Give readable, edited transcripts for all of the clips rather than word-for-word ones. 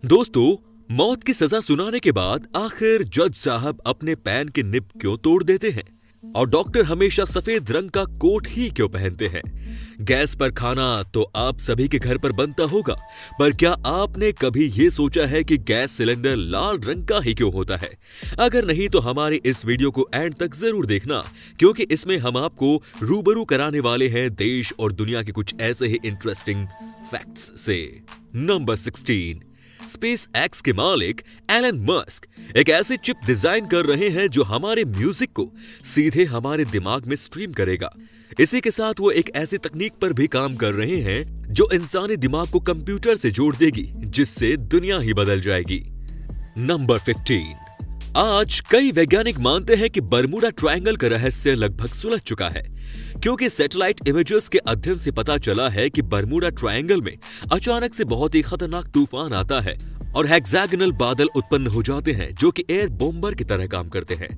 दोस्तों, मौत की सजा सुनाने के बाद आखिर जज साहब अपने पैन की निब क्यों तोड़ देते हैं? और डॉक्टर हमेशा सफेद रंग का कोट ही क्यों पहनते हैं? गैस पर खाना तो आप सभी के घर पर बनता होगा, पर क्या आपने कभी ये सोचा है कि गैस सिलेंडर लाल रंग का ही क्यों होता है? अगर नहीं तो हमारे इस वीडियो को एंड तक जरूर देखना, क्योंकि इसमें हम आपको रूबरू कराने वाले हैं देश और दुनिया के कुछ ऐसे ही इंटरेस्टिंग फैक्ट्स से। नंबर 16, स्पेस एक्स के मालिक एलन मस्क एक ऐसी चिप डिजाइन कर रहे हैं जो हमारे म्यूजिक को सीधे हमारे दिमाग में स्ट्रीम करेगा। इसी के साथ वो एक ऐसी तकनीक पर भी काम कर रहे हैं जो इंसानी दिमाग को कंप्यूटर से जोड़ देगी, जिससे दुनिया ही बदल जाएगी। नंबर 15, आज कई वैज्ञानिक मानते हैं कि बरमूडा ट्रायंगल का रहस्य लगभग सुलझ चुका है, क्योंकि सैटेलाइट इमेजेस के अध्ययन से पता चला है कि बरमूडा ट्रायंगल में अचानक से बहुत ही खतरनाक तूफान आता है और हेक्सागोनल बादल उत्पन्न हो जाते हैं जो कि एयर बॉम्बर की तरह काम करते हैं।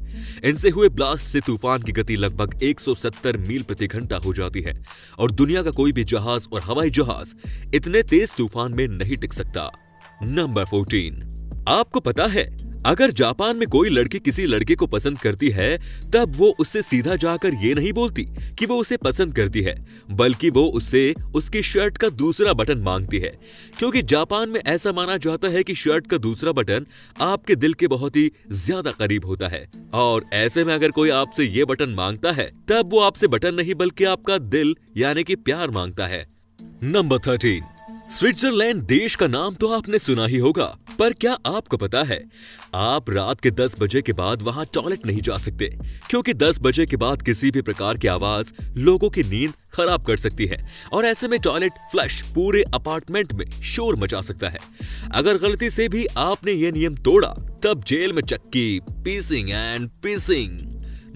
इनसे हुए ब्लास्ट से तूफान की गति लगभग 170 मील प्रति घंटा हो जाती है और दुनिया का कोई भी जहाज और हवाई जहाज इतने तेज तूफान में नहीं टिक सकता। नंबर 14, आपको पता है अगर जापान में कोई लड़की किसी लड़के को पसंद करती है, तब वो उससे सीधा जाकर ये नहीं बोलती कि वो उसे पसंद करती है, बल्कि वो उससे उसकी शर्ट का दूसरा बटन मांगती है, क्योंकि जापान में ऐसा माना जाता है कि शर्ट का दूसरा बटन आपके दिल के बहुत ही ज्यादा करीब होता है। और ऐसे में अगर कोई आपसे ये बटन मांगता है, तब वो आपसे बटन नहीं बल्कि आपका दिल यानी कि प्यार मांगता है। नंबर 13, स्विट्जरलैंड देश का नाम तो आपने सुना ही होगा, पर क्या आपको पता है आप रात के 10 बजे के बाद वहां टॉयलेट नहीं जा सकते, क्योंकि 10 बजे के बाद किसी भी प्रकार की आवाज लोगों की नींद खराब कर सकती है और ऐसे में टॉयलेट फ्लश पूरे अपार्टमेंट में शोर मचा सकता है। अगर गलती से भी आपने ये नियम तोड़ा, तब जेल में चक्की, पीसिंग एंड पीसिंग।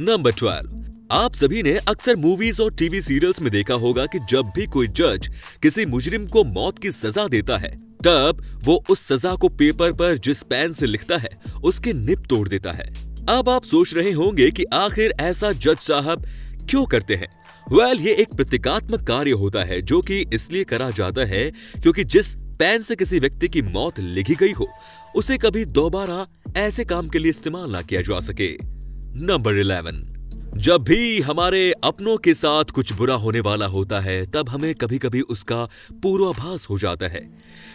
नंबर 12, आप सभी ने अक्सर मूवीज और टीवी सीरियल्स में देखा होगा कि जब भी कोई जज किसी मुजरिम को मौत की सजा देता है, तब वो उस सजा को पेपर पर जिस पेन से लिखता है उसके निब तोड़ देता है। अब आप सोच रहे होंगे कि आखिर ऐसा जज साहब क्यों करते हैं? ये एक प्रतीकात्मक कार्य होता है जो कि इसलिए करा जाता है क्योंकि जिस पेन से किसी व्यक्ति की मौत लिखी गई हो, उसे कभी दोबारा ऐसे काम के लिए इस्तेमाल ना किया जा सके। नंबर 11, जब भी हमारे अपनों के साथ कुछ बुरा होने वाला होता है, तब हमें कभी कभी उसका पूर्वाभास हो जाता है।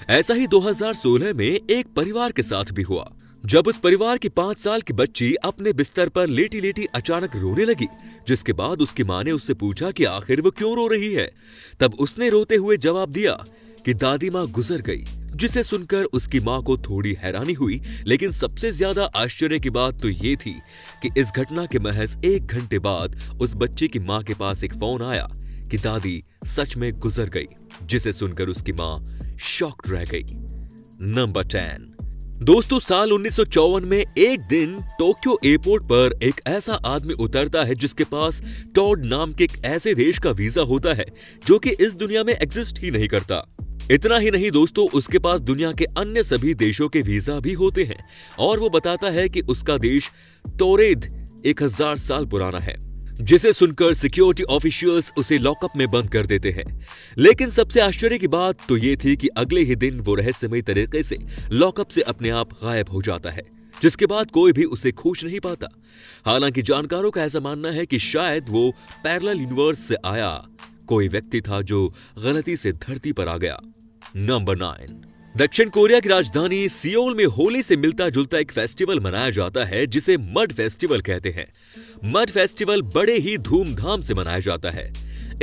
ऐसा ही 2016 में एक परिवार के साथ भी हुआ, जब उस परिवार की 5 साल की बच्ची अपने बिस्तर पर लेटी लेटी अचानक रोने लगी, जिसके बाद उसकी मां ने उससे पूछा कि आखिर वो क्यों रो रही है। तब उसने रोते हुए जवाब दिया कि दादी मां गुजर गई, जिसे सुनकर उसकी मां को थोड़ी हैरानी हुई, लेकिन सबसे ज्यादा आश्चर्य की बात तो ये थी कि इस घटना के महज 1 घंटे बाद उस बच्चे की मां के पास एक फोन आया कि दादी सच में गुजर गई, जिसे सुनकर उसकी मां शॉक्ड रह गई। नंबर 10, दोस्तों, साल 1954 में एक दिन टोक्यो एयरपोर्ट पर एक ऐसा आदमी उतरता है जिसके पास टॉड नाम के एक ऐसे देश का वीजा होता है जो कि इस दुनिया में एग्जिस्ट ही नहीं करता। इतना ही नहीं दोस्तों, उसके पास दुनिया के अन्य सभी देशों के वीजा भी होते हैं और वो बताता है कि उसका देश तोरेद 1000 साल पुराना है, जिसे सुनकर सिक्योरिटी ऑफिशियल्स उसे लॉकअप में बंद कर देते हैं। लेकिन सबसे आश्चर्य की बात तो ये थी कि अगले ही दिन वो रहस्यमयी तरीके से लॉकअप से अपने आप गायब हो जाता है, जिसके बाद कोई भी उसे खोज नहीं पाता। हालांकि जानकारों का ऐसा मानना है कि शायद वो पैरेलल यूनिवर्स से आया कोई व्यक्ति था जो गलती से धरती पर आ गया। नंबर 9, दक्षिण कोरिया की राजधानी सियोल में होली से मिलता जुलता एक फेस्टिवल मनाया जाता है जिसे मड फेस्टिवल कहते हैं। मड फेस्टिवल बड़े ही धूमधाम से मनाया जाता है।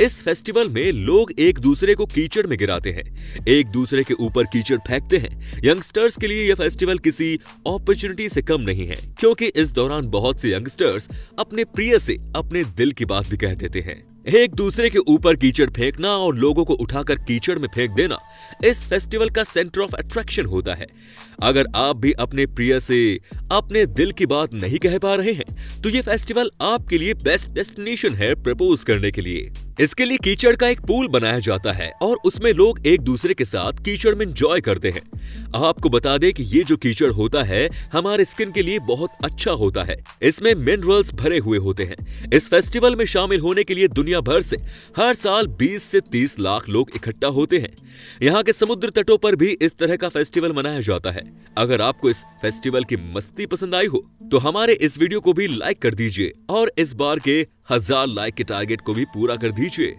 इस फेस्टिवल में लोग एक दूसरे को कीचड़ में गिराते हैं, एक दूसरे के ऊपर कीचड़ फेंकते हैं। यंगस्टर्स के लिए यह फेस्टिवल किसी अपॉर्चुनिटी से कम नहीं है, क्योंकि इस दौरान बहुत से यंगस्टर्स अपने प्रिय से अपने दिल की बात भी कह देते हैं। एक दूसरे के ऊपर कीचड़ फेंकना और लोगों को उठाकर कीचड़ में फेंक देना इस फेस्टिवल का सेंटर ऑफ अट्रैक्शन होता है। अगर आप भी अपने प्रिय से अपने दिल की बात नहीं कह पा रहे हैं, तो ये फेस्टिवल आपके लिए बेस्ट डेस्टिनेशन है प्रपोज करने के लिए। इसके लिए कीचड़ का एक पूल बनाया जाता है और उसमें लोग एक दूसरे के साथ कीचड़ में एंजॉय करते हैं। आपको बता दें कि ये जो कीचड़ होता है हमारे स्किन के लिए बहुत अच्छा होता है। इसमें मिनरल्स भरे हुए होते हैं। इस फेस्टिवल में शामिल होने के लिए दुनिया भर से हर साल 20 से 30 लाख लोग इकट्ठा होते हैं। यहाँ के समुद्र तटों पर भी इस तरह का फेस्टिवल मनाया जाता है। अगर आपको इस फेस्टिवल की मस्ती पसंद आई हो तो हमारे इस वीडियो को भी लाइक कर दीजिए और इस बार के 1000 लाइक के टारगेट को भी पूरा कर दीजिए।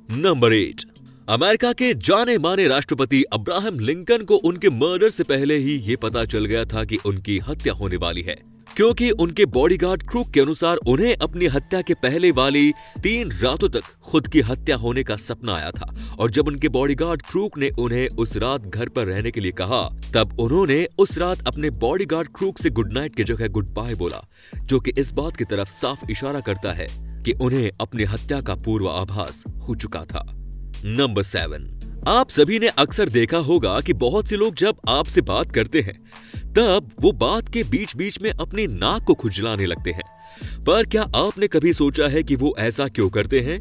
नंबर 8, अमेरिका के जाने माने राष्ट्रपति अब्राहम लिंकन को उनके मर्डर से पहले ही ये पता चल गया था कि उनकी हत्या होने वाली है, क्योंकि उनके बॉडीगार्ड क्रूक के अनुसार उन्हें अपनी हत्या के पहले वाली 3 रातों तक खुद की हत्या होने का सपना आया था। और जब उनके बॉडीगार्ड क्रूक ने उन्हें उस रात घर पर रहने के लिए कहा, तब उन्होंने उस रात अपने बॉडीगार्ड क्रूक से गुड नाइट की जगह गुड बाय बोला, जो कि इस बात की तरफ साफ इशारा करता है कि उन्हें अपनी हत्या का पूर्वाभास हो चुका था। नंबर 7, आप सभी ने अक्सर देखा होगा कि बहुत से लोग जब आपसे बात करते हैं तब वो बात के बीच बीच में अपनी नाक को खुजलाने लगते हैं। पर क्या आपने कभी सोचा है कि वो ऐसा क्यों करते हैं?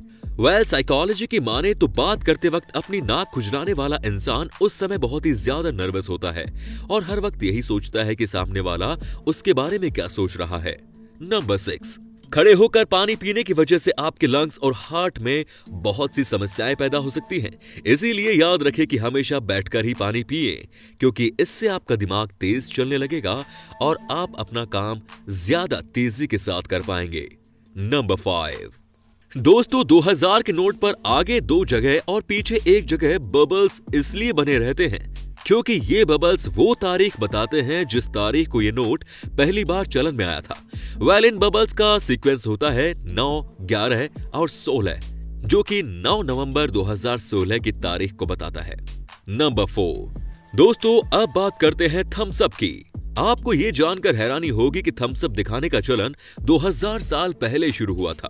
साइकोलॉजी की माने तो बात करते वक्त अपनी नाक खुजलाने वाला इंसान उस समय बहुत ही ज्यादा नर्वस होता है और हर वक्त यही सोचता है कि सामने वाला उसके बारे में क्या सोच रहा है। नंबर 6, खड़े होकर पानी पीने की वजह से आपके लंग्स और हार्ट में बहुत सी समस्याएं पैदा हो सकती हैं। इसीलिए याद रखें कि हमेशा बैठकर ही पानी पिए, क्योंकि इससे आपका दिमाग तेज चलने लगेगा और आप अपना काम ज्यादा तेजी के साथ कर पाएंगे। नंबर 5, दोस्तों 2000 के नोट पर आगे 2 जगह और पीछे 1 जगह बबल्स इसलिए बने रहते हैं क्योंकि ये बबल्स वो तारीख बताते हैं जिस तारीख को ये नोट पहली बार चलन में आया था। इन बबल्स का सीक्वेंस होता है 9, 11 और 16, जो कि 9 नवंबर 2016 की तारीख को बताता है। नंबर 4, दोस्तों अब बात करते हैं थम्स अप की। आपको ये जानकर हैरानी होगी कि थम्स अप दिखाने का चलन 2000 साल पहले शुरू हुआ था।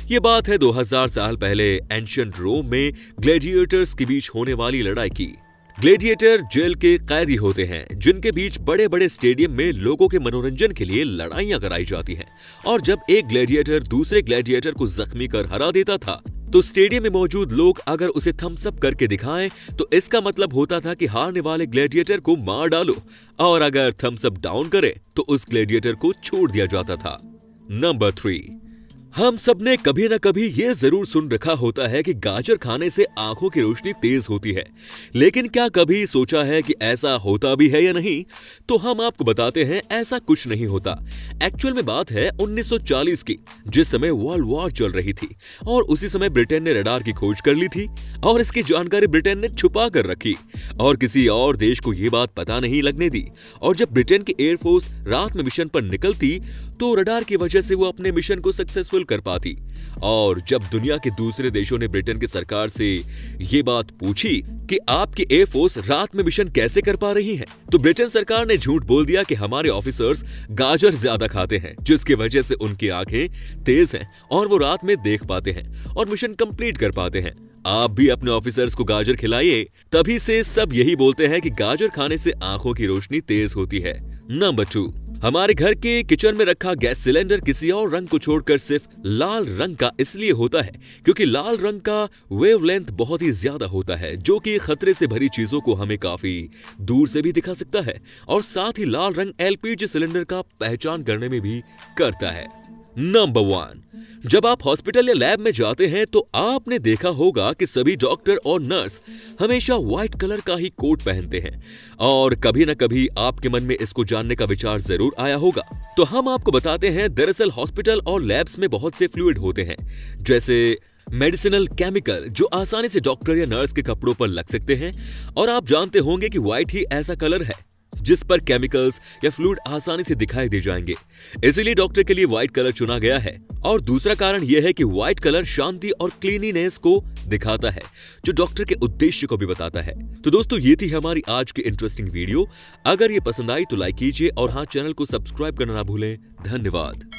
ये बात है 2000 साल पहले एंशिएंट रोम में ग्लैडिएटर्स के बीच होने वाली लड़ाई की। ग्लैडिएटर जेल के कैदी होते हैं जिनके बीच बड़े बड़े स्टेडियम में लोगों के मनोरंजन के लिए लड़ाइयां कराई जाती हैं। और जब एक ग्लैडिएटर दूसरे ग्लैडिएटर को जख्मी कर हरा देता था तो स्टेडियम में मौजूद लोग अगर उसे थम्स अप करके दिखाएं तो इसका मतलब होता था कि हारने वाले ग्लैडिएटर को मार डालो, और अगर थम्स अप डाउन करे तो उस ग्लैडिएटर को छोड़ दिया जाता था। नंबर 3, हम सब ने कभी न कभी ये जरूर सुन रखा होता है कि गाजर खाने से आंखों की रोशनी तेज होती है, लेकिन क्या कभी सोचा है कि ऐसा होता भी है या नहीं? तो हम आपको बताते हैं, ऐसा कुछ नहीं होता। एक्चुअल में बात है 1940 की, जिस समय वर्ल्ड वॉर चल रही थी और उसी समय ब्रिटेन ने रडार की खोज कर ली थी और इसकी जानकारी ब्रिटेन ने छुपा कर रखी और किसी और देश को ये बात पता नहीं लगने दी। और जब ब्रिटेन की एयरफोर्स रात में मिशन पर निकलती तो रडार की वजह से वो अपने मिशन को सक्सेसफुल कर पाती। और जब दुनिया के दूसरे देशों ने ब्रिटेन की सरकार से ये बात पूछी कि आपकी एयरफोर्स रात में मिशन कैसे कर पा रही है, तो ब्रिटेन सरकार ने झूठ बोल दिया कि हमारे ऑफिसर्स गाजर ज्यादा खाते हैं, जिसकी वजह से उनकी आंखें तेज हैं और वो रात में देख पाते हैं और मिशन कंप्लीट कर पाते हैं। आप भी अपने ऑफिसर्स को गाजर खिलाइए, तभी से सब यही बोलते हैं कि गाजर खाने से आंखों की रोशनी तेज होती है। नंबर 2, हमारे घर के किचन में रखा गैस सिलेंडर किसी और रंग को छोड़कर सिर्फ लाल रंग का इसलिए होता है क्योंकि लाल रंग का वेवलेंथ बहुत ही ज्यादा होता है, जो कि खतरे से भरी चीजों को हमें काफी दूर से भी दिखा सकता है। और साथ ही लाल रंग एलपीजी सिलेंडर का पहचान करने में भी करता है। नंबर 1, जब आप हॉस्पिटल या लैब में जाते हैं तो आपने देखा होगा कि सभी डॉक्टर और नर्स हमेशा व्हाइट कलर का ही कोट पहनते हैं और कभी न कभी आपके मन में इसको जानने का विचार जरूर आया होगा। तो हम आपको बताते हैं, दरअसल हॉस्पिटल और लैब्स में बहुत से फ्लूइड होते हैं, जैसे मेडिसिनल केमिकल, जो आसानी से डॉक्टर या नर्स के कपड़ों पर लग सकते हैं। और आप जानते होंगे कि व्हाइट ही ऐसा कलर है जिस पर केमिकल्स या फ्लूइड आसानी से दिखाई दे जाएंगे, इसीलिए डॉक्टर के लिए व्हाइट कलर चुना गया है। और दूसरा कारण यह है कि व्हाइट कलर शांति और क्लीनिनेस को दिखाता है, जो डॉक्टर के उद्देश्य को भी बताता है। तो दोस्तों, ये थी हमारी आज की इंटरेस्टिंग वीडियो। अगर ये पसंद आई तो लाइक कीजिए और हाँ, चैनल को सब्सक्राइब करना ना भूलें। धन्यवाद।